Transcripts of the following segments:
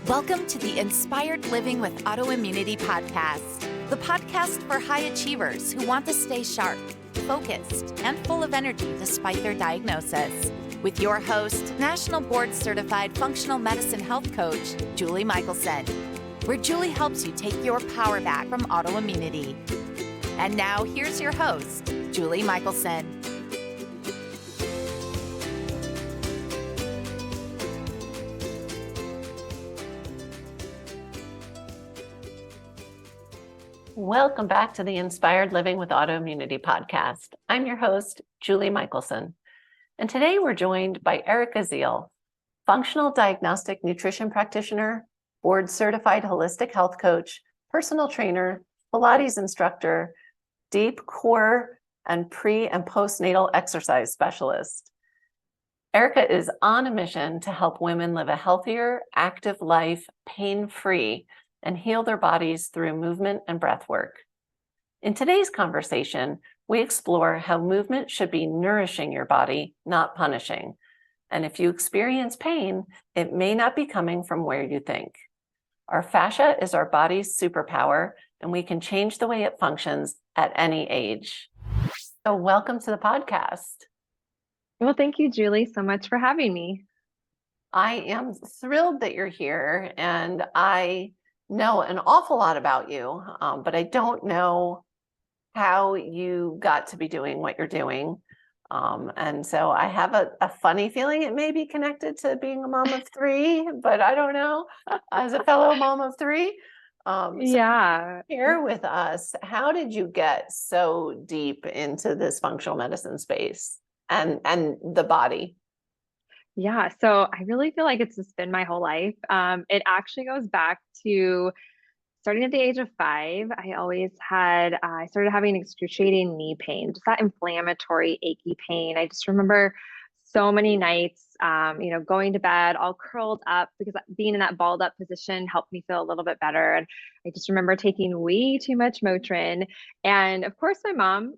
Welcome to the Inspired Living with Autoimmunity podcast, the podcast for high achievers who want to stay sharp, focused, and full of energy despite their diagnosis. With your host, National Board Certified Functional Medicine Health Coach, Julie Michelson, where Julie helps you take your power back from autoimmunity. And now here's your host, Julie Michelson. Welcome back to the Inspired Living with Autoimmunity podcast. I'm your host, Julie Michelson. And today we're joined by Erica Ziel, functional diagnostic nutrition practitioner, board certified holistic health coach, personal trainer, Pilates instructor, deep core and pre and postnatal exercise specialist. Erica is on a mission to help women live a healthier, active life, pain-free, and heal their bodies through movement and breath work. In today's conversation, we explore how movement should be nourishing your body, not punishing. And if you experience pain, it may not be coming from where you think. Our fascia is our body's superpower, and we can change the way it functions at any age. So welcome to the podcast. Well, thank you, Julie, so much for having me. I am thrilled that you're here, and I know an awful lot about you, but I don't know how you got to be doing what you're doing. And so I have a funny feeling it may be connected to being a mom of three, but I don't know. As a fellow mom of three, Yeah. Share with us, how did you get so deep into this functional medicine space and the body? Yeah. So I really feel like it's just been my whole life. It actually goes back to starting at the age of 5. I started having excruciating knee pain, just that inflammatory, achy pain. I just remember so many nights, going to bed all curled up because being in that balled up position helped me feel a little bit better. And I just remember taking way too much Motrin. And of course, my mom,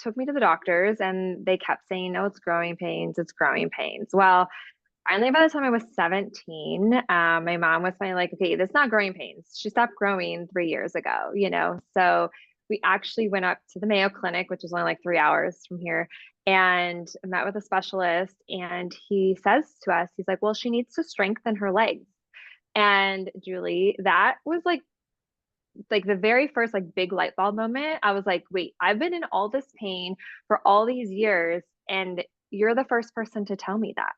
took me to the doctors and they kept saying, no, it's growing pains, it's growing pains. Well, finally, by the time I was 17, my mom was finally like, okay, that's not growing pains. She stopped growing 3 years ago, So we actually went up to the Mayo Clinic, which is only like 3 hours from here, and met with a specialist. And he says to us, he's like, well, she needs to strengthen her legs. And Julie, that was like the very first big light bulb moment. I was like, wait, I've been in all this pain for all these years, and you're the first person to tell me that.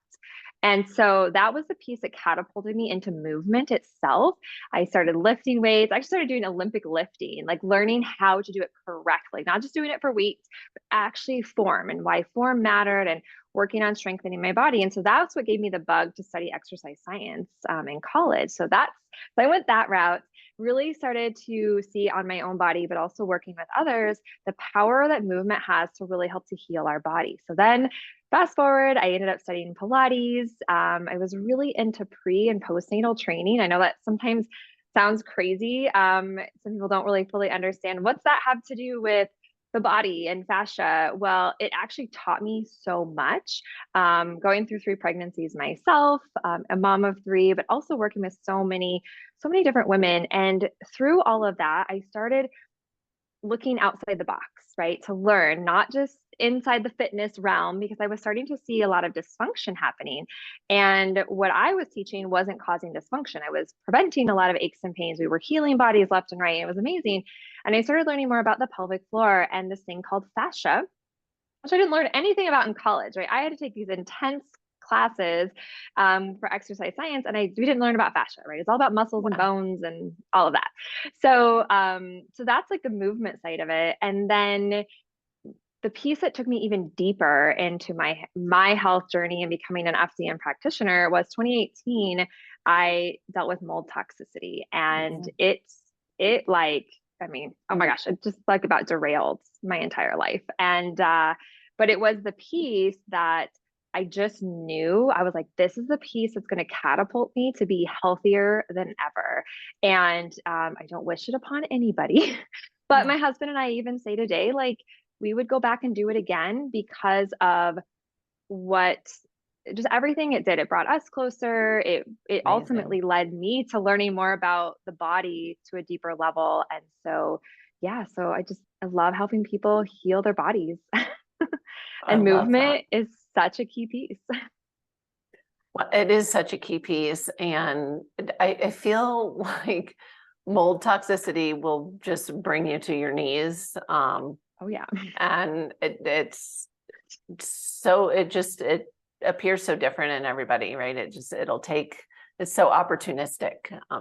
And so that was the piece that catapulted me into movement itself. I started lifting weights. I started doing Olympic lifting, like learning how to do it correctly, not just doing it for weights, but actually form and why form mattered and working on strengthening my body. And so that's what gave me the bug to study exercise science in college. So I went that route, really started to see on my own body, but also working with others, the power that movement has to really help to heal our body. So then fast forward, I ended up studying Pilates. I was really into pre and postnatal training. I know that sometimes sounds crazy. Some people don't really fully understand what's that have to do with the body and fascia. Well, it actually taught me so much, going through 3 pregnancies myself, a mom of 3, but also working with so many different women. And through all of that, I started looking outside the box, right? To learn, not just inside the fitness realm, because I was starting to see a lot of dysfunction happening. And what I was teaching wasn't causing dysfunction. I was preventing a lot of aches and pains. We were healing bodies left and right. It was amazing. And I started learning more about the pelvic floor and this thing called fascia, which I didn't learn anything about in college, right? I had to take these intense classes for exercise science, and we didn't learn about fascia, right? It's all about muscles and bones and all of that. So that's like the movement side of it. And then the piece that took me even deeper into my health journey and becoming an FCM practitioner was 2018. I dealt with mold toxicity, and oh my gosh, it just about derailed my entire life. And but it was the piece that I just knew. I was like, this is the piece that's going to catapult me to be healthier than ever. And I don't wish it upon anybody. But my husband and I even say today, we would go back and do it again because of what just everything it did. It brought us closer. It Amazing. ultimately led me to learning more about the body to a deeper level. And so, yeah, so I love helping people heal their bodies. I And love that. movement is such a key piece. Well, it is such a key piece. And I feel like mold toxicity will just bring you to your knees. Oh yeah. And it appears so different in everybody, right? It's so opportunistic.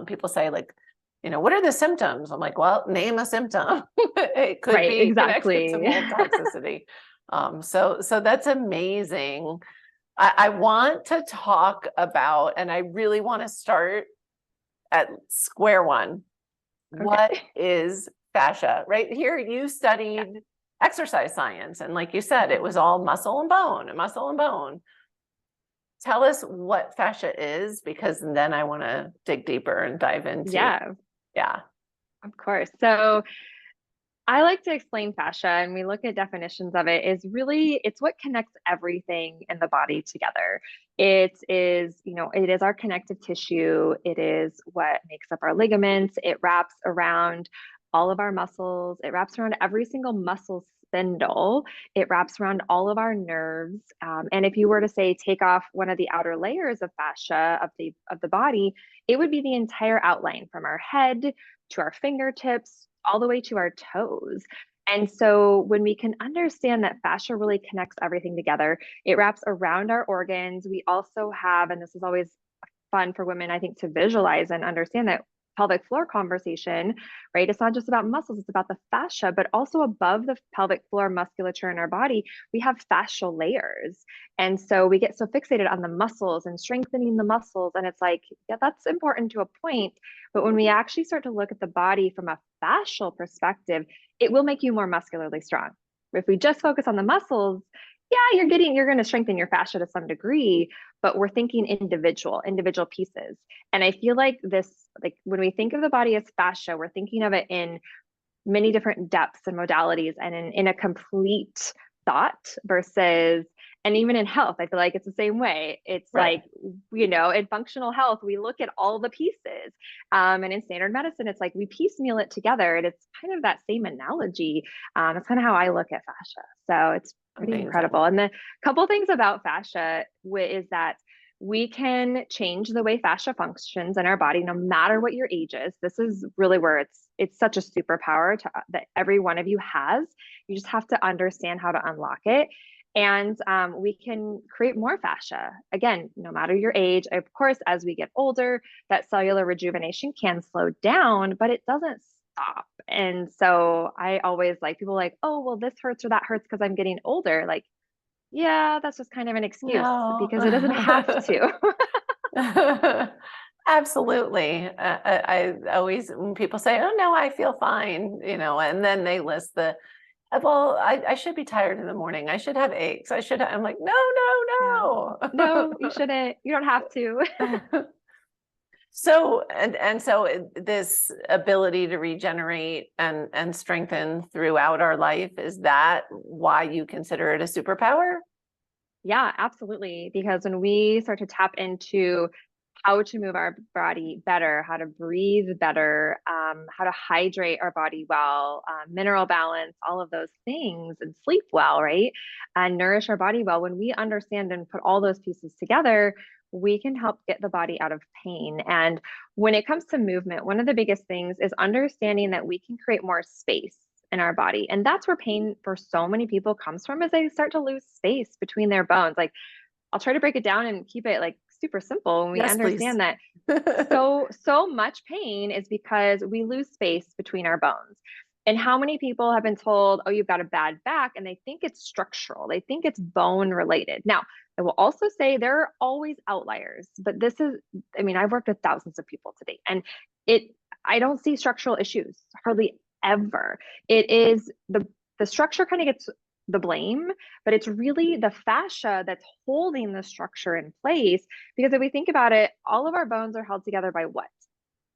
People say, like, what are the symptoms? I'm like, well, name a symptom. It could Right, be exactly. connected to mold toxicity. So that's amazing. I want to talk about, and I really want to start at square one. Okay. What is fascia? Right here, you studied exercise science, and like you said, it was all muscle and bone and muscle and bone. Tell us what fascia is, because then I want to dig deeper and dive into. Yeah, of course. So I like to explain fascia, and we look at definitions of it, is really, it's what connects everything in the body together. It is, it is our connective tissue. It is what makes up our ligaments. It wraps around all of our muscles. It wraps around every single muscle spindle. It wraps around all of our nerves. And if you were to say, take off one of the outer layers of fascia of the body, it would be the entire outline from our head to our fingertips, all the way to our toes. And so when we can understand that fascia really connects everything together, it wraps around our organs. We also have, and this is always fun for women, I think, to visualize and understand that pelvic floor conversation, right? It's not just about muscles, it's about the fascia, but also above the pelvic floor musculature in our body, we have fascial layers. And so we get so fixated on the muscles and strengthening the muscles. And it's like, yeah, that's important to a point. But when we actually start to look at the body from a fascial perspective, it will make you more muscularly strong. If we just focus on the muscles, yeah, you're going to strengthen your fascia to some degree, but we're thinking individual pieces. And I feel like when we think of the body as fascia, we're thinking of it in many different depths and modalities and in a complete thought versus, and even in health, I feel like it's the same way. It's right. Like, in functional health, we look at all the pieces. And in standard medicine, it's like we piecemeal it together. And it's kind of that same analogy. It's kind of how I look at fascia. So it's pretty incredible. And the couple things about fascia is that we can change the way fascia functions in our body, no matter what your age is. This is really where it's such a superpower that every one of you has. You just have to understand how to unlock it. And we can create more fascia. Again, no matter your age. Of course, as we get older, that cellular rejuvenation can slow down, but it doesn't stop. And so I always people like, oh, well, this hurts or that hurts because I'm getting older. Like, yeah, that's just kind of an excuse because it doesn't have to. Absolutely. I always, when people say, oh no, I feel fine, and then they list well, I should be tired in the morning. I should have aches. I'm like, no. No, you shouldn't. You don't have to. So, so this ability to regenerate and strengthen throughout our life, is that why you consider it a superpower? Yeah, absolutely. Because when we start to tap into how to move our body better, how to breathe better, how to hydrate our body well, mineral balance, all of those things, and sleep well, right? And nourish our body well. When we understand and put all those pieces together, we can help get the body out of pain. And when it comes to movement, one of the biggest things is understanding that we can create more space in our body. And that's where pain for so many people comes from, is they start to lose space between their bones. Like, I'll try to break it down and keep it super simple. When we understand that so much pain is because we lose space between our bones. And how many people have been told, oh, you've got a bad back, and they think it's structural. They think it's bone related. Now, I will also say there are always outliers, but I've worked with thousands of people to date, and I don't see structural issues hardly ever. It is the structure kind of gets the blame, but it's really the fascia that's holding the structure in place. Because if we think about it, all of our bones are held together by what?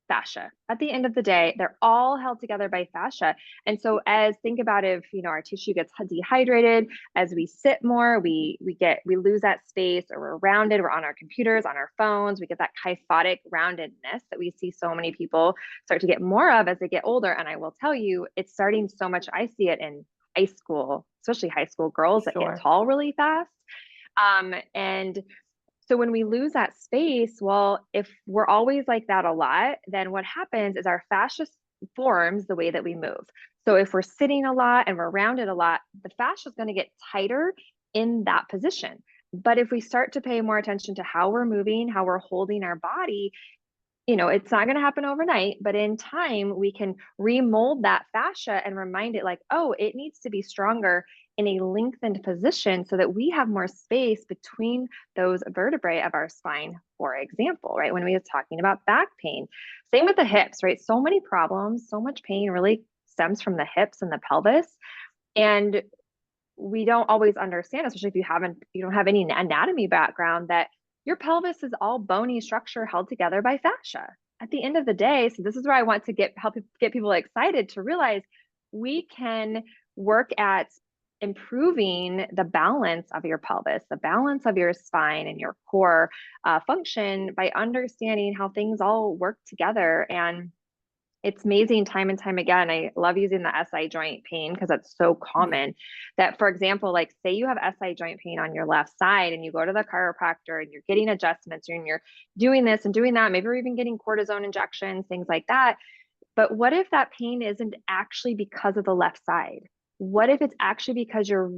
fascia. At the end of the day, they're all held together by fascia. And so think about if, our tissue gets dehydrated, as we sit more, we lose that space, or we're rounded, we're on our computers, on our phones, we get that kyphotic roundedness that we see so many people start to get more of as they get older. And I will tell you, it's starting so much. I see it in high school, especially high school girls that get tall really fast. And so when we lose that space, well, if we're always like that a lot, then what happens is our fascia forms the way that we move. So if we're sitting a lot and we're rounded a lot, the fascia is going to get tighter in that position. But if we start to pay more attention to how we're moving, how we're holding our body, it's not going to happen overnight, but in time, we can remold that fascia and remind it like, oh, it needs to be stronger in a lengthened position so that we have more space between those vertebrae of our spine, for example, right? When we were talking about back pain, same with the hips, right? So many problems, so much pain really stems from the hips and the pelvis. And we don't always understand, especially if you don't have any anatomy background, that your pelvis is all bony structure held together by fascia. At the end of the day, so this is where I want to help get people excited to realize we can work at improving the balance of your pelvis, the balance of your spine and your core function by understanding how things all work together. And it's amazing time and time again. I love using the SI joint pain because that's so common that, for example, like say you have SI joint pain on your left side and you go to the chiropractor and you're getting adjustments and you're doing this and doing that, maybe you're even getting cortisone injections, things like that. But what if that pain isn't actually because of the left side? What if it's actually because your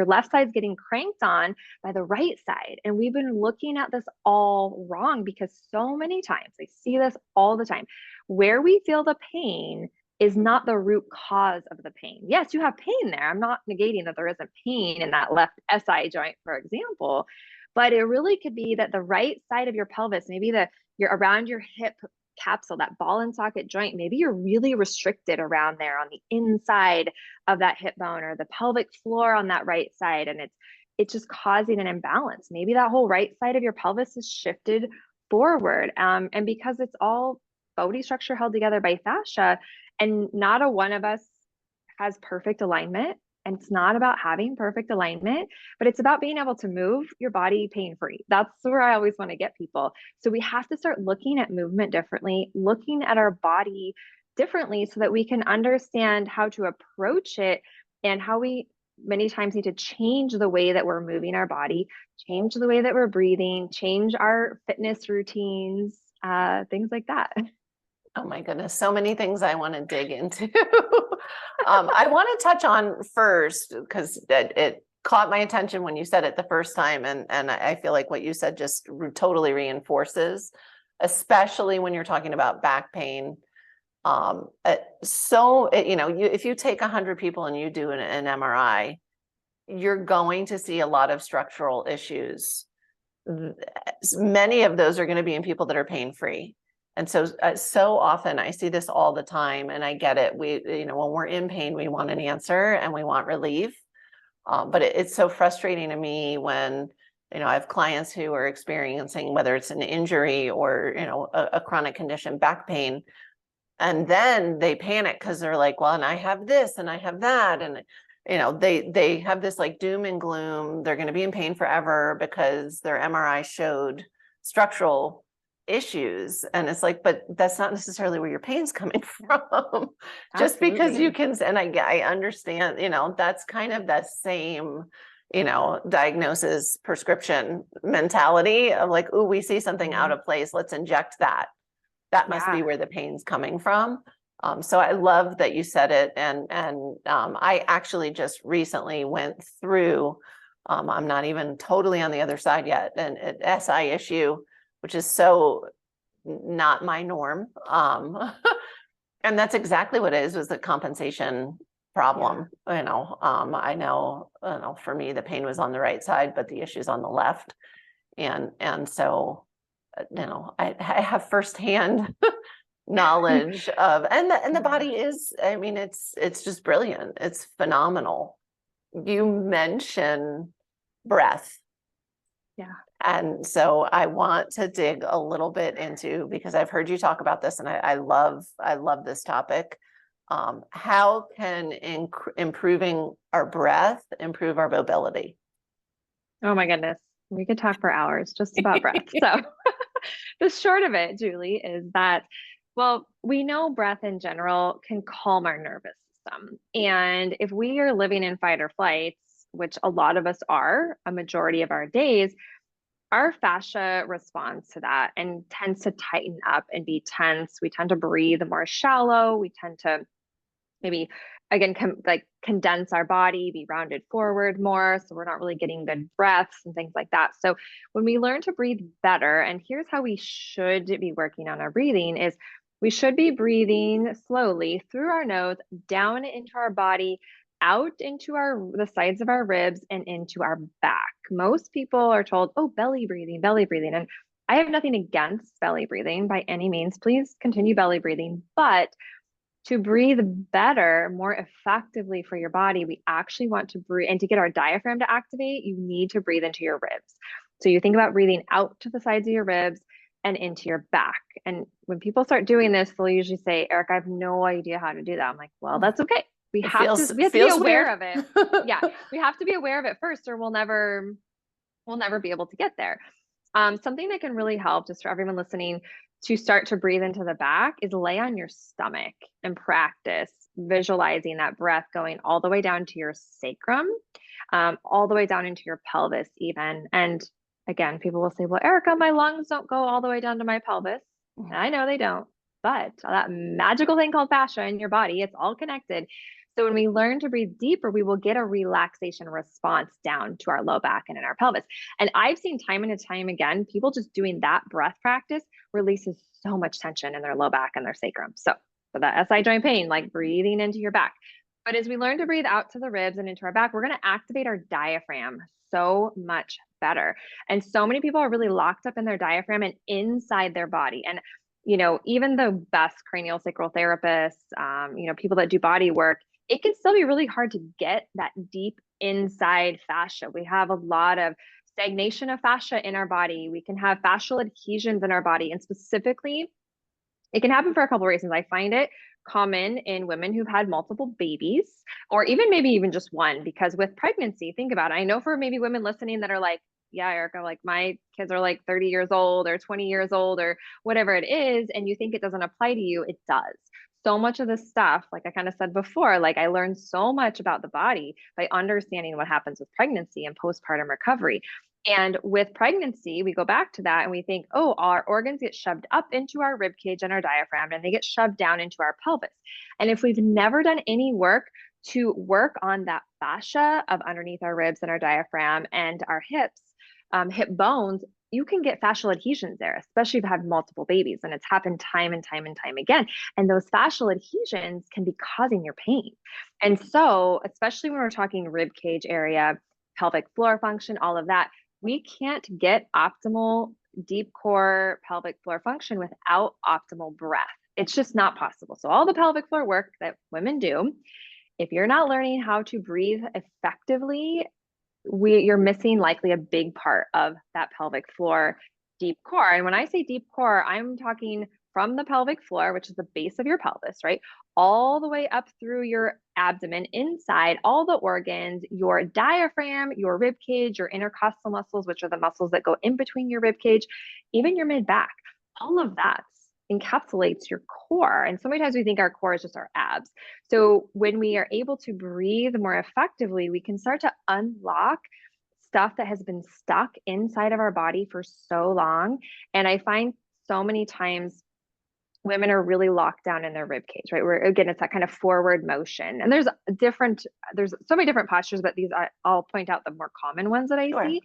left side's getting cranked on by the right side? And we've been looking at this all wrong because so many times I see this all the time. Where we feel the pain is not the root cause of the pain. Yes, you have pain there. I'm not negating that there isn't pain in that left SI joint, for example, but it really could be that the right side of your pelvis, maybe you're around your hip capsule, that ball and socket joint, maybe you're really restricted around there on the inside of that hip bone or the pelvic floor on that right side, and it's just causing an imbalance. Maybe that whole right side of your pelvis is shifted forward, and because it's all bony structure held together by fascia, and not a one of us has perfect alignment. And it's not about having perfect alignment, but it's about being able to move your body pain-free. That's where I always want to get people. So we have to start looking at movement differently, looking at our body differently so that we can understand how to approach it and how we many times need to change the way that we're moving our body, change the way that we're breathing, change our fitness routines, things like that. Oh my goodness, so many things I want to dig into. I want to touch on first, because it caught my attention when you said it the first time. And I feel like what you said just totally reinforces, especially when you're talking about back pain. If you take 100 people and you do an MRI, you're going to see a lot of structural issues. Many of those are going to be in people that are pain-free. And so often I see this all the time, and I get it. When we're in pain, we want an answer and we want relief. But it's so frustrating to me when, I have clients who are experiencing, whether it's an injury or, a chronic condition, back pain, and then they panic because they're like, well, and I have this and I have that. And, they have this like doom and gloom. They're going to be in pain forever because their MRI showed structural issues. And it's like, but that's not necessarily where your pain's coming from. Just because you can, and I understand, that's kind of that same, diagnosis prescription mentality of like, oh, we see something out of place, let's inject that. That must be where the pain's coming from. So I love that you said it. And I actually just recently went through, I'm not even totally on the other side yet, an SI issue, which is so not my norm. And that's exactly what it is, was the compensation problem. I know, for me, the pain was on the right side, but the issue's on the left. And so, I have firsthand knowledge of, and the body is, it's just brilliant. It's phenomenal. You mention breath. Yeah. And so I want to dig a little bit into, because I've heard you talk about this and I love this topic. How can improving our breath improve our mobility? Oh my goodness. We could talk for hours just about breath. So the short of it, Julie, is that, well, we know breath in general can calm our nervous system. And if we are living in fight or flights, which a lot of us are a majority of our days, our fascia responds to that and tends to tighten up and be tense. We tend to breathe more shallow. We tend to maybe again condense our body, be rounded forward more, so we're not really getting good breaths and things like that. So when we learn to breathe better, and here's how we should be working on our breathing, is we should be breathing slowly through our nose down into our body, out into the sides of our ribs and into our back. Most people are told, oh, belly breathing, and I have nothing against belly breathing by any means. Please continue belly breathing, but to breathe better, more effectively for your body, we actually want to breathe, and to get our diaphragm to activate, you need to breathe into your ribs. So you think about breathing out to the sides of your ribs and into your back. And when people start doing this, they'll usually say, Erica, I have no idea how to do that. I'm like, well, that's okay. We have to be aware of it. Yeah, we have to be aware of it first, or we'll never be able to get there. Something that can really help, just for everyone listening, to start to breathe into the back is lay on your stomach and practice visualizing that breath going all the way down to your sacrum, all the way down into your pelvis even. And again, people will say, well, Erica, my lungs don't go all the way down to my pelvis. And I know they don't, but that magical thing called fascia in your body, it's all connected. So when we learn to breathe deeper, we will get a relaxation response down to our low back and in our pelvis. And I've seen time and time again, people just doing that breath practice releases so much tension in their low back and their sacrum. So for that SI joint pain, like breathing into your back. But as we learn to breathe out to the ribs and into our back, we're going to activate our diaphragm so much better. And so many people are really locked up in their diaphragm and inside their body. And even the best cranial sacral therapists, people that do body work, it can still be really hard to get that deep inside fascia. We have a lot of stagnation of fascia in our body. We can have fascial adhesions in our body. And specifically, it can happen for a couple of reasons. I find it common in women who've had multiple babies, or maybe even just one, because with pregnancy, think about it. I know for maybe women listening that are like, yeah, Erica, like my kids are like 30 years old or 20 years old or whatever it is, and you think it doesn't apply to you, it does. So much of this stuff, like I kind of said before, like I learned so much about the body by understanding what happens with pregnancy and postpartum recovery. And with pregnancy, we go back to that and we think, oh, our organs get shoved up into our rib cage and our diaphragm, and they get shoved down into our pelvis. And if we've never done any work to work on that fascia of underneath our ribs and our diaphragm and our hips, hip bones, you can get fascial adhesions there, especially if you've had multiple babies. And it's happened time and time and time again. And those fascial adhesions can be causing your pain. And so, especially when we're talking rib cage area, pelvic floor function, all of that, we can't get optimal deep core pelvic floor function without optimal breath. It's just not possible. So all the pelvic floor work that women do, if you're not learning how to breathe effectively, you're missing likely a big part of that pelvic floor deep core. And when I say deep core, I'm talking from the pelvic floor, which is the base of your pelvis, right? All the way up through your abdomen, inside all the organs, your diaphragm, your rib cage, your intercostal muscles, which are the muscles that go in between your rib cage, even your mid back. All of that encapsulates your core. And so many times we think our core is just our abs. So when we are able to breathe more effectively, we can start to unlock stuff that has been stuck inside of our body for so long. And I find so many times women are really locked down in their rib cage, right? Where again, it's that kind of forward motion. And there's so many different postures, but I'll point out the more common ones that I see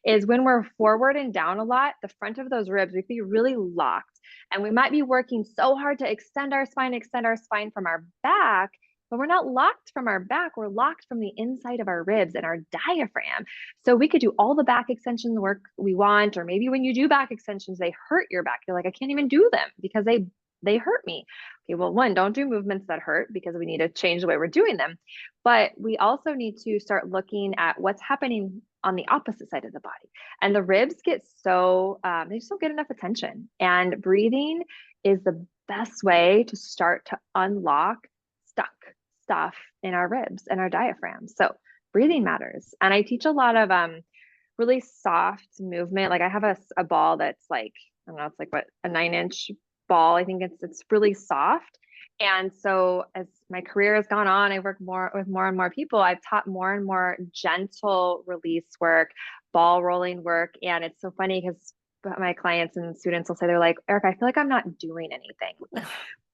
is when we're forward and down a lot, the front of those ribs, we can be really locked. And we might be working so hard to extend our spine from our back, but we're not locked from our back. We're locked from the inside of our ribs and our diaphragm. So we could do all the back extension work we want, or maybe when you do back extensions, they hurt your back. You're like, I can't even do them because they hurt me. Okay, well, one, don't do movements that hurt because we need to change the way we're doing them. But we also need to start looking at what's happening on the opposite side of the body. And the ribs get so, they just don't get enough attention. And breathing is the best way to start to unlock stuck stuff in our ribs and our diaphragm. So breathing matters. And I teach a lot of really soft movement. Like I have a ball that's like, I don't know, it's like what, a 9-inch ball. I think it's really soft. And so as my career has gone on, I work more with more and more people. I've taught more and more gentle release work, ball rolling work. And it's so funny because my clients and students will say, they're like, Erica, I feel like I'm not doing anything.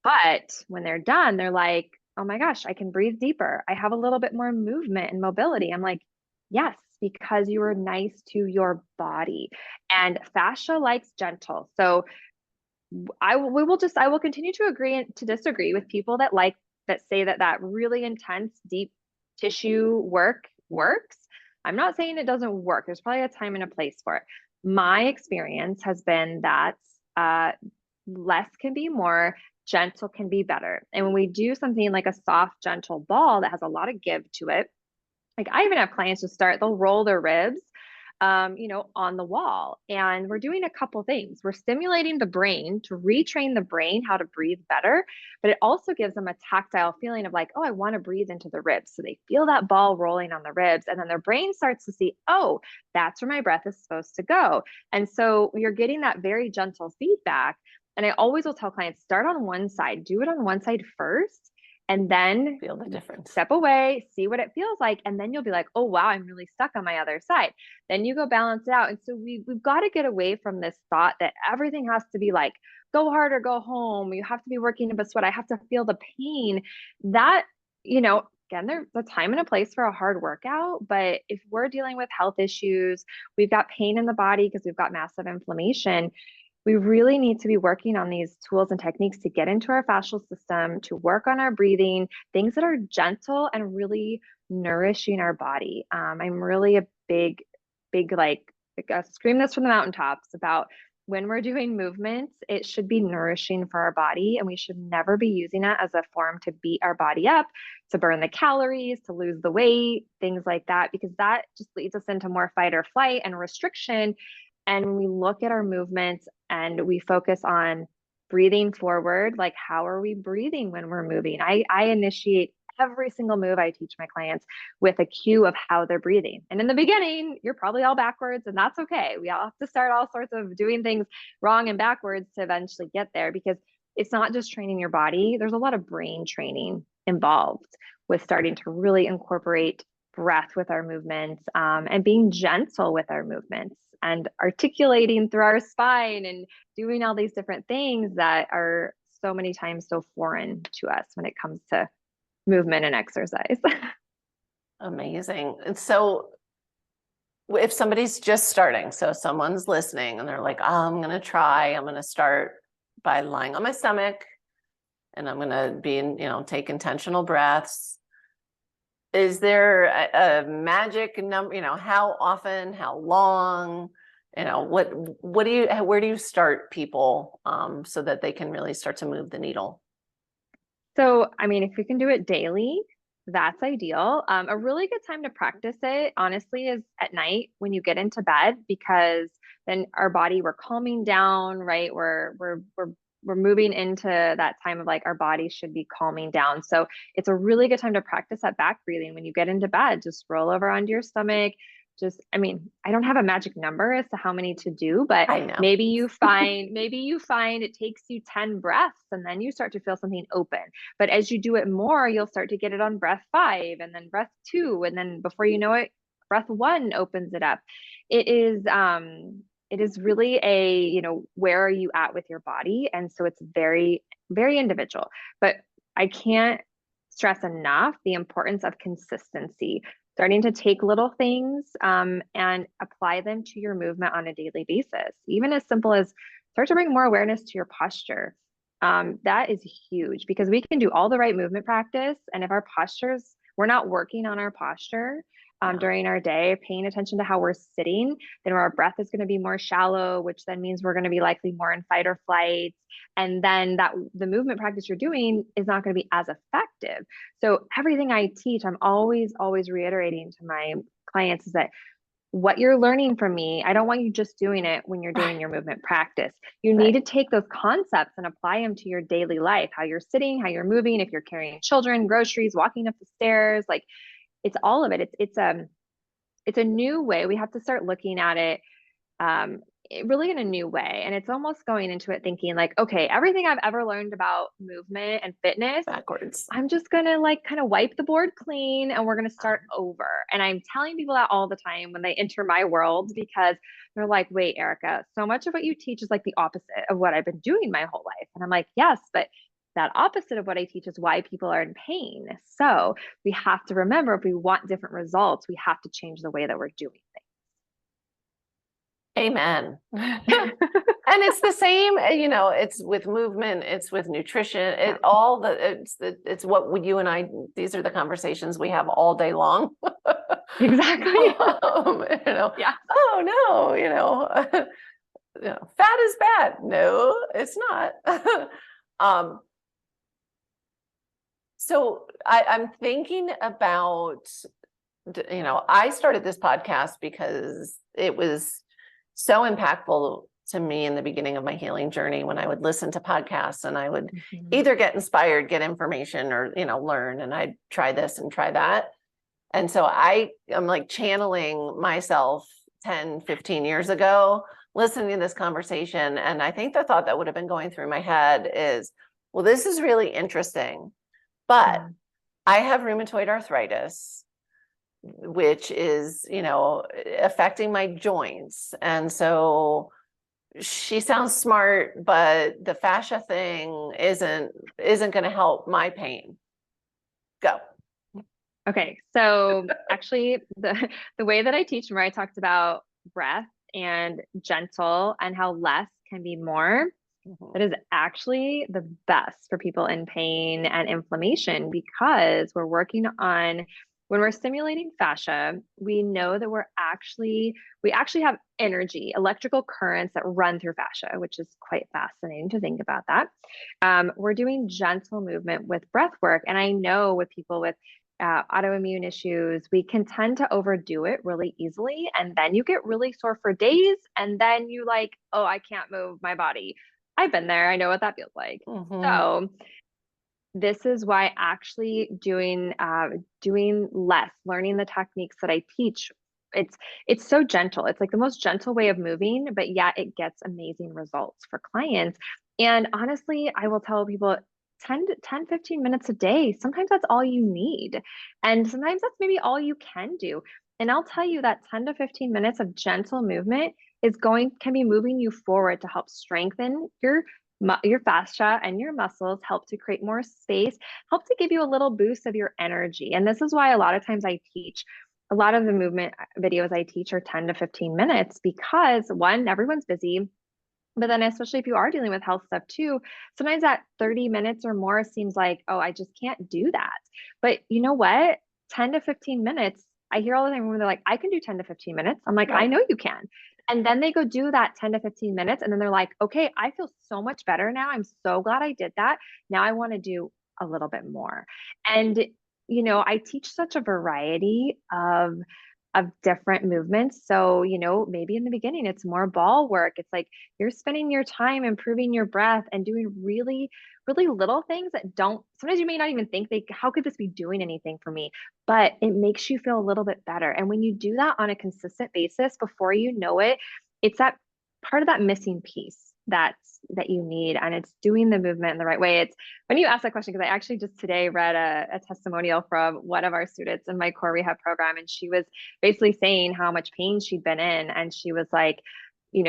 But when they're done, they're like, oh my gosh, I can breathe deeper. I have a little bit more movement and mobility. I'm like, yes, because you were nice to your body. And fascia likes gentle. So I will continue to agree and to disagree with people that say that really intense, deep tissue work works. I'm not saying it doesn't work. There's probably a time and a place for it. My experience has been that less can be more, gentle can be better. And when we do something like a soft, gentle ball that has a lot of give to it, like I even have clients they'll roll their ribs, on the wall. And we're doing a couple things. We're stimulating the brain to retrain the brain how to breathe better, but it also gives them a tactile feeling of like, oh, I want to breathe into the ribs. So they feel that ball rolling on the ribs, and then their brain starts to see, oh, that's where my breath is supposed to go. And so you're getting that very gentle feedback. And I always will tell clients, start on one side, do it on one side first, and then feel the difference. Step away, see what it feels like. And then you'll be like, oh, wow, I'm really stuck on my other side. Then you go balance it out. And so we've got to get away from this thought that everything has to be like, go hard or go home. You have to be working up a sweat. I have to feel the pain. That, again, there's a time and a place for a hard workout. But if we're dealing with health issues, we've got pain in the body because we've got massive inflammation, we really need to be working on these tools and techniques to get into our fascial system, to work on our breathing, things that are gentle and really nourishing our body. I'm really a big, like scream this from the mountaintops about when we're doing movements, it should be nourishing for our body. And we should never be using it as a form to beat our body up, to burn the calories, to lose the weight, things like that, because that just leads us into more fight or flight and restriction. And when we look at our movements and we focus on breathing forward, like how are we breathing when we're moving? I initiate every single move I teach my clients with a cue of how they're breathing. And in the beginning, you're probably all backwards, and that's okay. We all have to start all sorts of doing things wrong and backwards to eventually get there, because it's not just training your body. There's a lot of brain training involved with starting to really incorporate breath with our movements, and being gentle with our movements, and articulating through our spine and doing all these different things that are so many times so foreign to us when it comes to movement and exercise. Amazing. And so if somebody's just starting, so someone's listening and they're like, oh, I'm going to start by lying on my stomach, and I'm going to take intentional breaths. Is there a magic number, how often, how long, where do you start people so that they can really start to move the needle? So, if you can do it daily, that's ideal. A really good time to practice it, honestly, is at night when you get into bed, because then our body, we're calming down, right? We're moving into that time of like our body should be calming down. So it's a really good time to practice that back breathing when you get into bed. Just roll over onto your stomach. I don't have a magic number as to how many to do, but maybe you find it takes you 10 breaths and then you start to feel something open. But as you do it more, you'll start to get it on breath 5, and then breath 2. And then before you know it, breath 1 opens it up. It is really where are you at with your body? And so it's very, very individual, but I can't stress enough the importance of consistency. Starting to take little things and apply them to your movement on a daily basis. Even as simple as start to bring more awareness to your posture. That is huge, because we can do all the right movement practice, and if we're not working on our posture during our day, paying attention to how we're sitting, then our breath is going to be more shallow, which then means we're going to be likely more in fight or flight. And then the movement practice you're doing is not going to be as effective. So everything I teach, I'm always reiterating to my clients is that what you're learning from me, I don't want you just doing it when you're doing your movement practice. You need Right. to take those concepts and apply them to your daily life, how you're sitting, how you're moving, if you're carrying children, groceries, walking up the stairs, like it's all of it. It's a new way. We have to start looking at it really in a new way. And it's almost going into it thinking like, okay, everything I've ever learned about movement and fitness, Backwards. I'm just going to like kind of wipe the board clean and we're going to start over. And I'm telling people that all the time when they enter my world because they're like, wait, Erica, so much of what you teach is like the opposite of what I've been doing my whole life. And I'm like, yes, but that opposite of what I teach is why people are in pain. So we have to remember if we want different results, we have to change the way that we're doing Amen. And it's the same, it's with movement, it's with nutrition, it's what you and I, these are the conversations we have all day long. things. Exactly. Yeah. Oh no, fat is bad. No, it's not. So I'm thinking about, I started this podcast because it was so impactful to me in the beginning of my healing journey when I would listen to podcasts and I would either get inspired, get information, or, learn, and I'd try this and try that. And so I'm like channeling myself 10, 15 years ago, listening to this conversation. And I think the thought that would have been going through my head is, well, this is really interesting, but I have rheumatoid arthritis, which is, affecting my joints. And so she sounds smart, but the fascia thing isn't going to help my pain. Go. Okay. So actually the way that I teach, where I talked about breath and gentle and how less can be more, that is actually the best for people in pain and inflammation because we're working on, when we're stimulating fascia, we know that we actually have energy, electrical currents that run through fascia, which is quite fascinating to think about that. We're doing gentle movement with breath work. And I know with people with autoimmune issues, we can tend to overdo it really easily. And then you get really sore for days. And then you like, oh, I can't move my body. I've been there. I know what that feels like. So this is why actually doing less, learning the techniques that I teach, it's so gentle. It's like the most gentle way of moving, but yet it gets amazing results for clients. And honestly, I will tell people 15 minutes a day. Sometimes that's all you need. And sometimes that's maybe all you can do. And I'll tell you that 10 to 15 minutes of gentle movement can be moving you forward to help strengthen your fascia and your muscles, help to create more space, help to give you a little boost of your energy. And this is why a lot of times I teach, a lot of the movement videos I teach are 10 to 15 minutes because one, everyone's busy. But then especially if you are dealing with health stuff too, sometimes that 30 minutes or more seems like, oh, I just can't do that. But you know what? 10 to 15 minutes, I hear all the time when they're like, I can do 10 to 15 minutes. I'm like, I know you can. And then they go do that 10 to 15 minutes. And then they're like, okay, I feel so much better now. I'm so glad I did that. Now I want to do a little bit more. And, I teach such a variety of different movements. So, maybe in the beginning, it's more ball work. It's like you're spending your time improving your breath and doing really, really little things that sometimes you may not even think how could this be doing anything for me? But it makes you feel a little bit better. And when you do that on a consistent basis, before you know it, it's that part of that missing piece that you need, and it's doing the movement in the right way. It's when you ask that question, because I actually just today read a testimonial from one of our students in my core rehab program, and she was basically saying how much pain she'd been in, and she was like,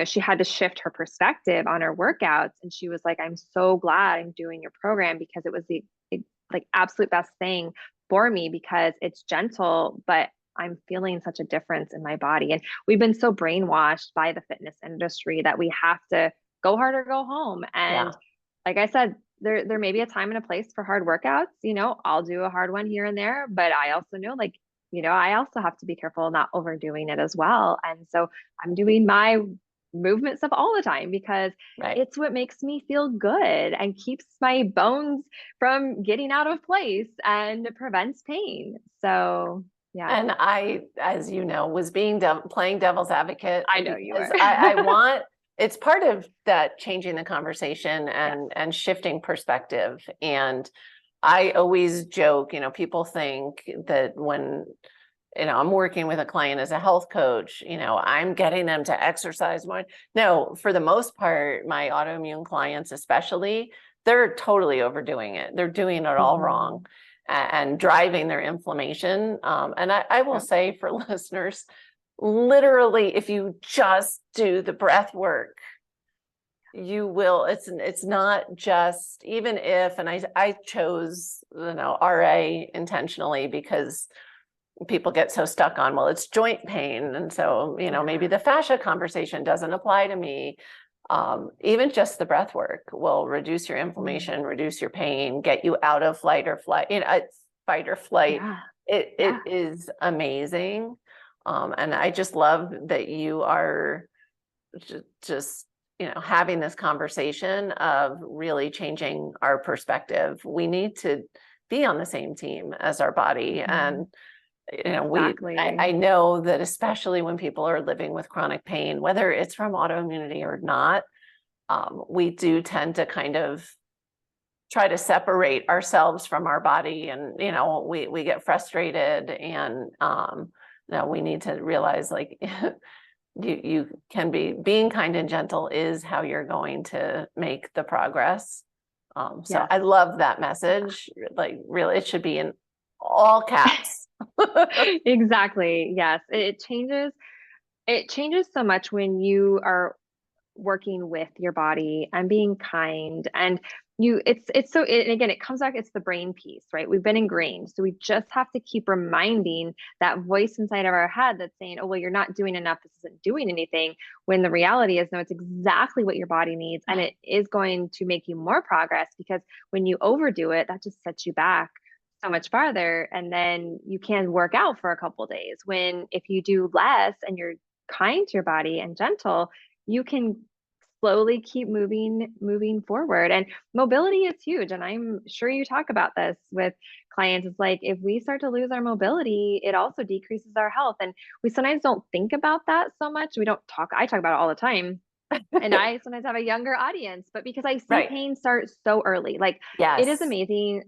she had to shift her perspective on her workouts, and she was like, I'm so glad I'm doing your program because it was the like absolute best thing for me because it's gentle, but I'm feeling such a difference in my body. And we've been so brainwashed by the fitness industry that we have to go hard or go home. And like I said, there may be a time and a place for hard workouts. I'll do a hard one here and there, but I also know I also have to be careful not overdoing it as well. And so I'm doing my movement stuff all the time because it's what makes me feel good and keeps my bones from getting out of place and prevents pain. So Yeah. And I, as you know, was playing devil's advocate. I know you because are. I want, it's part of that changing the conversation and shifting perspective. And I always joke, people think that when, I'm working with a client as a health coach, I'm getting them to exercise more. No, for the most part, my autoimmune clients, especially, they're totally overdoing it. They're doing it all wrong and driving their inflammation. And I will say for listeners, literally, if you just do the breath work, you will, it's not just, even if, and I chose, RA intentionally because people get so stuck on, well, it's joint pain. And so, maybe the fascia conversation doesn't apply to me. Even just the breath work will reduce your inflammation, reduce your pain, get you out of fight or flight, it's fight or flight. It is amazing. And I just love that you are just, having this conversation of really changing our perspective. We need to be on the same team as our body. And I know that especially when people are living with chronic pain, whether it's from autoimmunity or not, we do tend to kind of try to separate ourselves from our body, and we get frustrated, and we need to realize, like, you can being kind and gentle is how you're going to make the progress. So I love that message. Like, really, it should be in all caps. Exactly. Yes. It changes so much when you are working with your body and being kind, and again, it comes back, it's the brain piece, right? We've been ingrained. So we just have to keep reminding that voice inside of our head that's saying, oh, well, you're not doing enough. This isn't doing anything. When the reality is, no, it's exactly what your body needs. And it is going to make you more progress, because when you overdo it, that just sets you back so much farther. And then you can work out for a couple of days, when if you do less and you're kind to your body and gentle, you can slowly keep moving forward. And mobility is huge, and I'm sure you talk about this with clients. It's like, if we start to lose our mobility, it also decreases our health, and we sometimes don't think about that so much. I talk about it all the time, and I sometimes have a younger audience, but because I see pain start so early, like, it is amazing.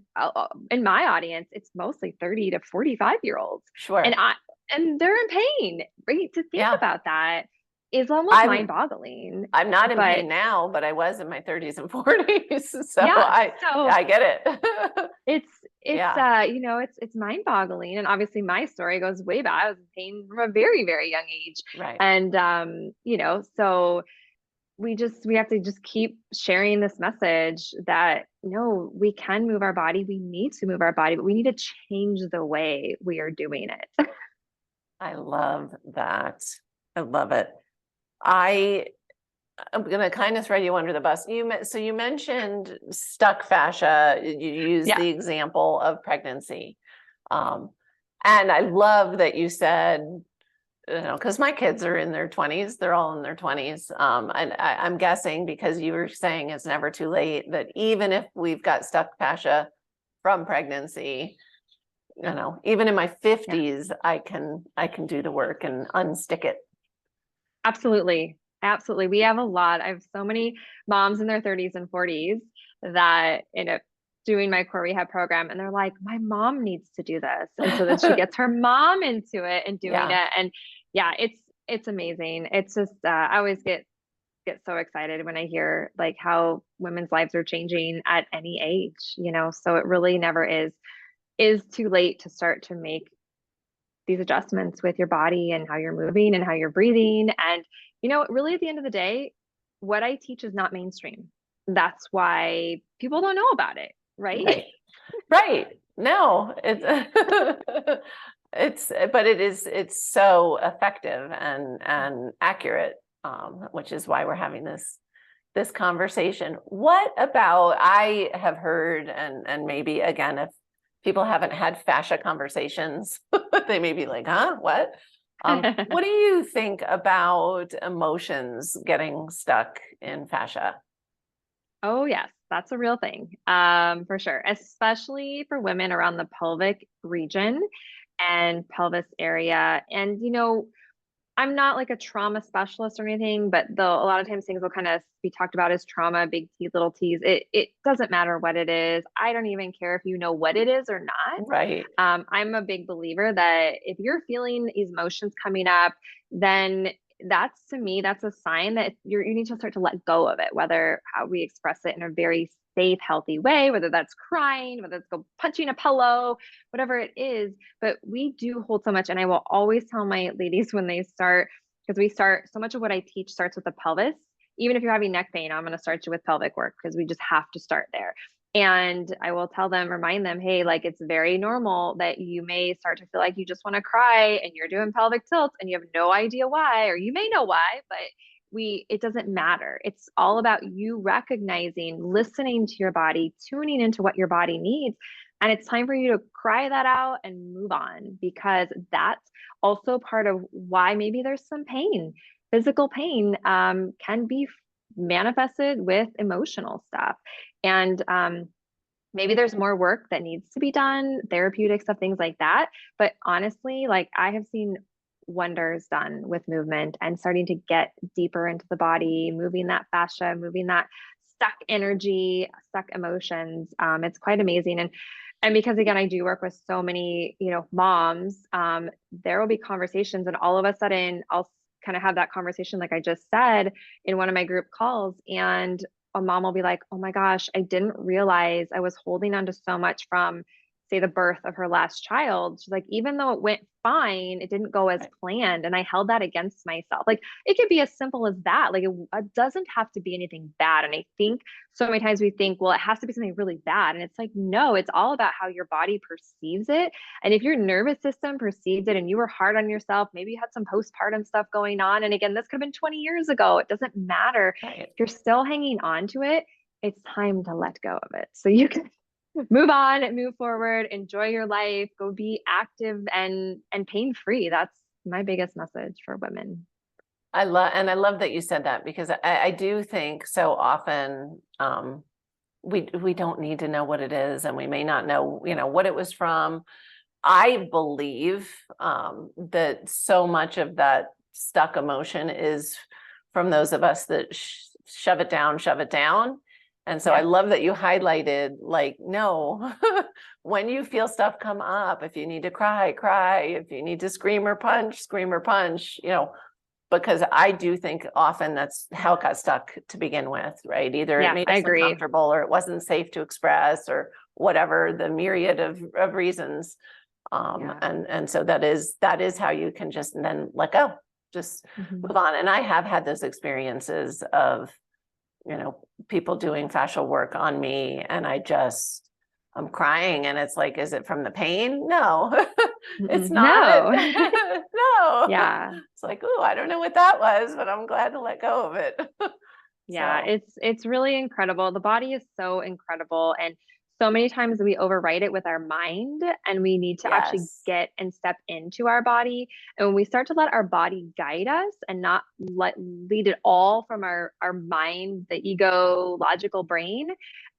In my audience, it's mostly 30 to 45-year-olds. Sure. And they're in pain, right? To think about that is almost mind-boggling. I'm not in pain now, but I was in my 30s and 40s. So I get it. It's mind-boggling. And obviously my story goes way back. I was in pain from a very, very young age. Right. And so we have to just keep sharing this message that, no, we can move our body. We need to move our body, but we need to change the way we are doing it. I love that. I love it. I'm going to kind of throw you under the bus. So you mentioned stuck fascia. You used the example of pregnancy. And I love that you said, because my kids are in their 20s, they're all in their 20s. And I'm guessing, because you were saying it's never too late, that even if we've got stuck fascia from pregnancy, even in my 50s, I can do the work and unstick it. Absolutely. Absolutely. We have I have so many moms in their 30s and 40s that end up doing my core rehab program, and they're like, my mom needs to do this. And so then she gets her mom into it and doing it. And it's amazing. It's just, I always get so excited when I hear, like, how women's lives are changing at any age, so it really never is too late to start to make these adjustments with your body and how you're moving and how you're breathing. And, really at the end of the day, what I teach is not mainstream. That's why people don't know about it. Right. No, it's so effective and accurate, which is why we're having this conversation. What about, I have heard, and maybe again, if people haven't had fascia conversations, they may be like, huh, what? What do you think about emotions getting stuck in fascia? Oh, yes, that's a real thing, for sure, especially for women around the pelvic region. and pelvis area. And, I'm not like a trauma specialist or anything, but a lot of times things will kind of be talked about as trauma, big T, little T's. It doesn't matter what it is. I don't even care if you know what it is or not. Right. I'm a big believer that if you're feeling these emotions coming up, then to me, that's a sign that you need to start to let go of it, whether how we express it in a very safe, healthy way, whether that's crying, whether it's go punching a pillow, whatever it is. But we do hold so much. And I will always tell my ladies when they start, because so much of what I teach starts with the pelvis. Even if you're having neck pain, I'm going to start you with pelvic work because we just have to start there. And I will remind them, hey, like it's very normal that you may start to feel like you just want to cry and you're doing pelvic tilts and you have no idea why, or you may know why, but it doesn't matter. It's all about you recognizing, listening to your body, tuning into what your body needs. And it's time for you to cry that out and move on, because that's also part of why maybe there's some pain. Physical pain can be manifested with emotional stuff. And maybe there's more work that needs to be done, therapeutic stuff, things like that. But honestly, like I have seen wonders done with movement and starting to get deeper into the body, moving that fascia, moving that stuck energy, stuck emotions. It's quite amazing. And because again, I do work with so many, moms, there will be conversations and all of a sudden I'll kind of have that conversation, like I just said, in one of my group calls, and a mom will be like, oh my gosh, I didn't realize I was holding on to so much from, say, the birth of her last child. She's like, even though it went fine, it didn't go as planned. And I held that against myself. Like it could be as simple as that. Like it doesn't have to be anything bad. And I think so many times we think, well, it has to be something really bad. And it's like, no, it's all about how your body perceives it. And if your nervous system perceives it and you were hard on yourself, maybe you had some postpartum stuff going on. And again, this could have been 20 years ago. It doesn't matter. Right. If you're still hanging on to it, it's time to let go of it. So you can move on and move forward, enjoy your life, go be active and pain-free. That's my biggest message for women. I love that you said that, because I do think so often we don't need to know what it is, and we may not know, what it was from. I believe that so much of that stuck emotion is from those of us that shove it down. And so I love that you highlighted, like, no, when you feel stuff come up, if you need to cry, if you need to scream or punch, because I do think often that's how it got stuck to begin with, right? Either it made us uncomfortable, or it wasn't safe to express, or whatever, the myriad of reasons. And so that is how you can just then let go, just move on. And I have had those experiences of, people doing fascial work on me, and I'm crying, and it's like, is it from the pain? No, it's not. No. Yeah. It's like, oh, I don't know what that was, but I'm glad to let go of it. Yeah, it's really incredible. The body is so incredible. And so many times we overwrite it with our mind, and we need to actually get and step into our body. And when we start to let our body guide us and not lead it all from our mind, the ego, logical brain,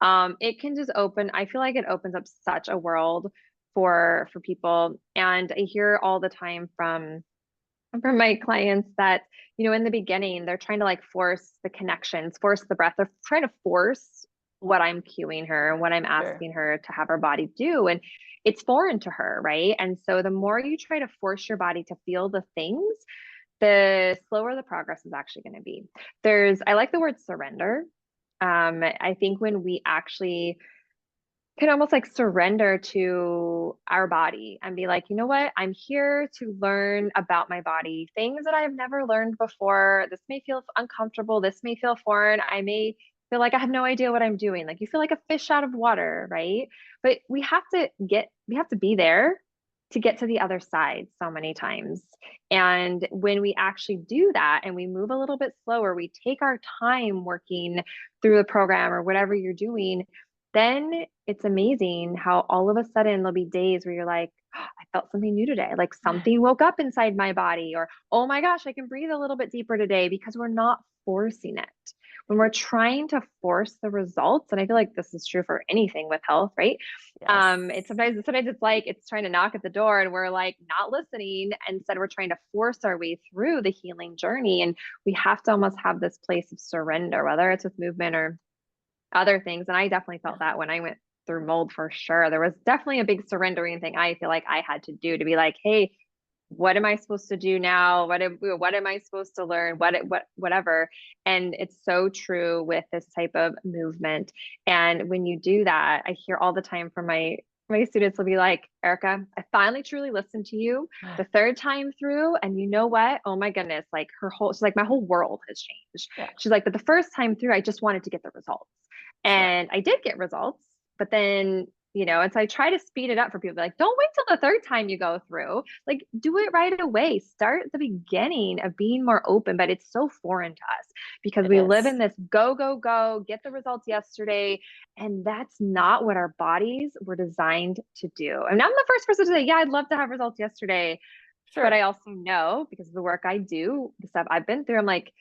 it can just I feel like it opens up such a world for people. And I hear all the time from my clients that, in the beginning, they're trying to like force the connections, force the breath. They're trying to force what I'm cueing her and what I'm asking her to have her body do. And it's foreign to her, right? And so the more you try to force your body to feel the things, the slower the progress is actually going to be. I like the word surrender. I think when we actually can almost like surrender to our body and be like, you know what, I'm here to learn about my body, things that I've never learned before. This may feel uncomfortable. This may feel foreign. I may feel like I have no idea what I'm doing. Like you feel like a fish out of water, right? But we have to be there to get to the other side so many times. And when we actually do that and we move a little bit slower, we take our time working through the program or whatever you're doing, then it's amazing how all of a sudden there'll be days where you're like, oh, I felt something new today. Like something woke up inside my body, or, oh my gosh, I can breathe a little bit deeper today, because we're not forcing it. when we're trying to force the results, and I feel like this is true for anything with health, right? Yes. It's sometimes it's like it's trying to knock at the door and we're like not listening. Instead, we're trying to force our way through the healing journey. And we have to almost have this place of surrender, whether it's with movement or other things. And I definitely felt that when I went through mold for sure. There was definitely a big surrendering thing I feel like I had to do to be like, hey, what am I supposed to do now? What am I supposed to learn? Whatever. And it's so true with this type of movement. And when you do that, I hear all the time from my students will be like, Erica, I finally truly listened to you the third time through. And you know what? Oh my goodness. Like she's like, my whole world has changed. Yeah. She's like, but the first time through, I just wanted to get the results. And I did get results, but then, and so I try to speed it up for people. Like, don't wait till the third time you go through. Like, do it right away. Start at the beginning of being more open, but it's so foreign to us because we live in this go, go, go, get the results yesterday. And that's not what our bodies were designed to do. And I'm the first person to say, yeah, I'd love to have results yesterday. Sure. But I also know because of the work I do, the stuff I've been through, I'm like,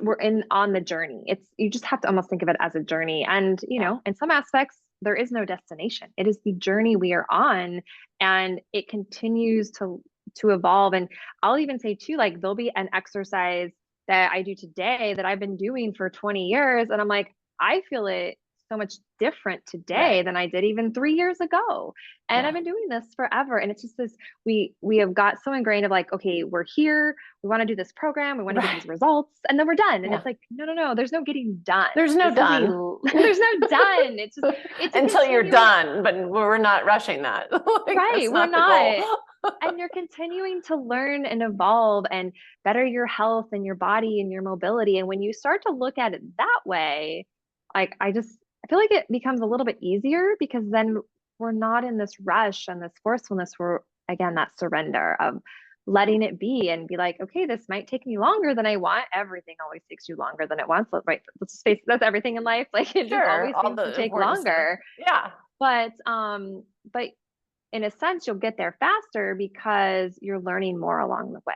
we're on the journey. You just have to almost think of it as a journey. And, in some aspects, there is no destination. It is the journey we are on, and it continues to evolve. And I'll even say too, like there'll be an exercise that I do today that I've been doing for 20 years. And I'm like, I feel it so much different today than I did even 3 years ago. And I've been doing this forever. And it's just this, we have got so ingrained of like, okay, we're here. We want to do this program. We want to get these results and then we're done. And it's like, no, there's no getting done. There's no done. There's no done. It's just, it's until you're done, but we're not rushing that. Right. We're not. And you're continuing to learn and evolve and better your health and your body and your mobility. And when you start to look at it that way, like I feel like it becomes a little bit easier because then we're not in this rush and this forcefulness. We're again, that surrender of letting it be and be like, okay, this might take me longer than I want. Everything always takes you longer than it wants. Right. Let's just face it, that's everything in life. Like it just always seems to take longer. Yeah. But in a sense, you'll get there faster because you're learning more along the way.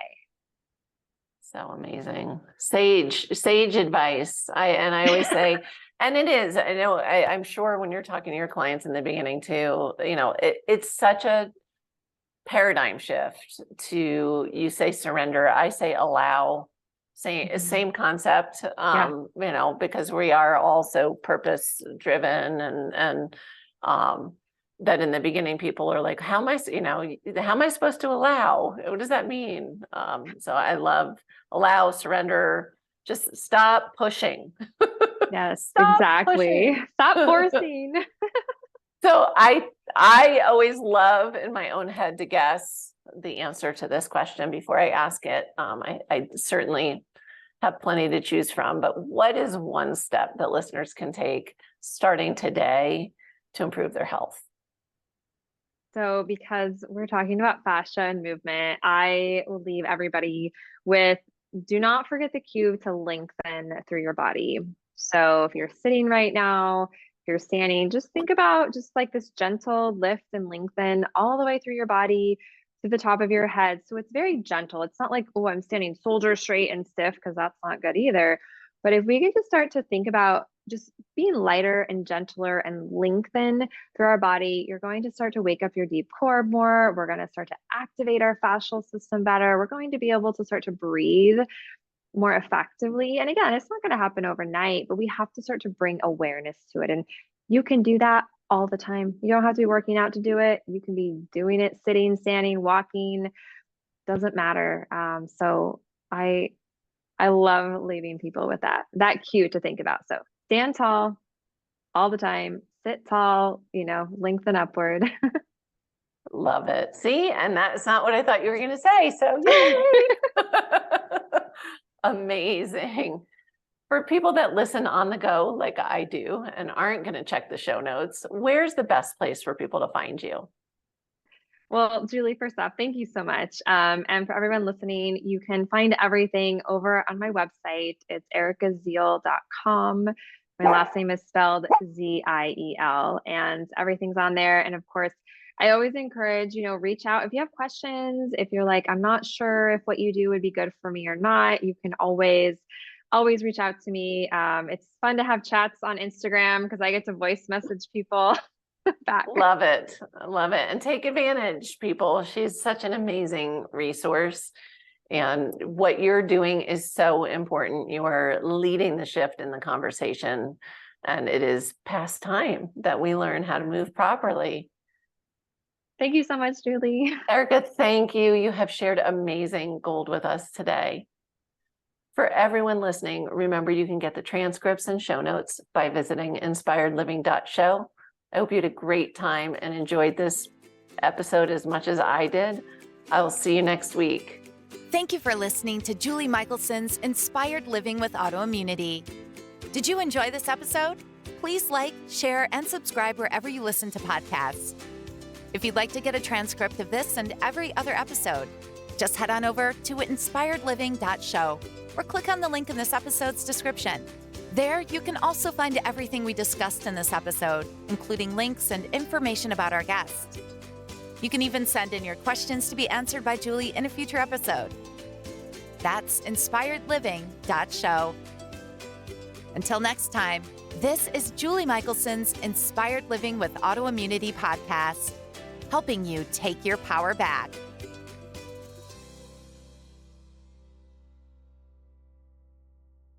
So amazing. Sage advice. I always say, and it is, I know, I'm sure when you're talking to your clients in the beginning too, it's such a paradigm shift to, you say surrender, I say allow, same concept, because we are also purpose driven and that in the beginning people are like, how am I supposed to allow? What does that mean? So I love allow, surrender, just stop pushing. Yes, exactly. Pushing. Stop forcing. So I always love in my own head to guess the answer to this question before I ask it. I certainly have plenty to choose from, but what is one step that listeners can take starting today to improve their health? So because we're talking about fascia and movement, I will leave everybody with, do not forget the cue to lengthen through your body. So if you're sitting right now, if you're standing, just think about just like this gentle lift and lengthen all the way through your body to the top of your head. So it's very gentle. It's not like, oh, I'm standing shoulder straight and stiff, because that's not good either. But if we get to start to think about just being lighter and gentler and lengthen through our body, you're going to start to wake up your deep core more. We're going to start to activate our fascial system better. We're going to be able to start to breathe more effectively. And again, it's not going to happen overnight, but we have to start to bring awareness to it. And you can do that all the time. You don't have to be working out to do it. You can be doing it sitting, standing, walking, doesn't matter. So I love leaving people with that cue to think about. So stand tall all the time, sit tall, lengthen upward. Love it. See, and that's not what I thought you were going to say. So yay! Amazing. For people that listen on the go, like I do, and aren't going to check the show notes, where's the best place for people to find you? Well, Julie, first off, thank you so much. And for everyone listening, you can find everything over on my website. It's ericaziel.com. My last name is spelled Ziel, and everything's on there. And of course, I always encourage, reach out if you have questions. If you're like, I'm not sure if what you do would be good for me or not, you can always always reach out to me. It's fun to have chats on Instagram because I get to voice message people back. Love it. Love it. And take advantage, people. She's such an amazing resource. And what you're doing is so important. You are leading the shift in the conversation. And it is past time that we learn how to move properly. Thank you so much, Julie. Erica, thank you. You have shared amazing gold with us today. For everyone listening, remember you can get the transcripts and show notes by visiting inspiredliving.show. I hope you had a great time and enjoyed this episode as much as I did. I will see you next week. Thank you for listening to Julie Michelson's Inspired Living with Autoimmunity. Did you enjoy this episode? Please like, share, and subscribe wherever you listen to podcasts. If you'd like to get a transcript of this and every other episode, just head on over to inspiredliving.show or click on the link in this episode's description. There, you can also find everything we discussed in this episode, including links and information about our guest. You can even send in your questions to be answered by Julie in a future episode. That's inspiredliving.show. Until next time, this is Julie Michelson's Inspired Living with Autoimmunity podcast, helping you take your power back.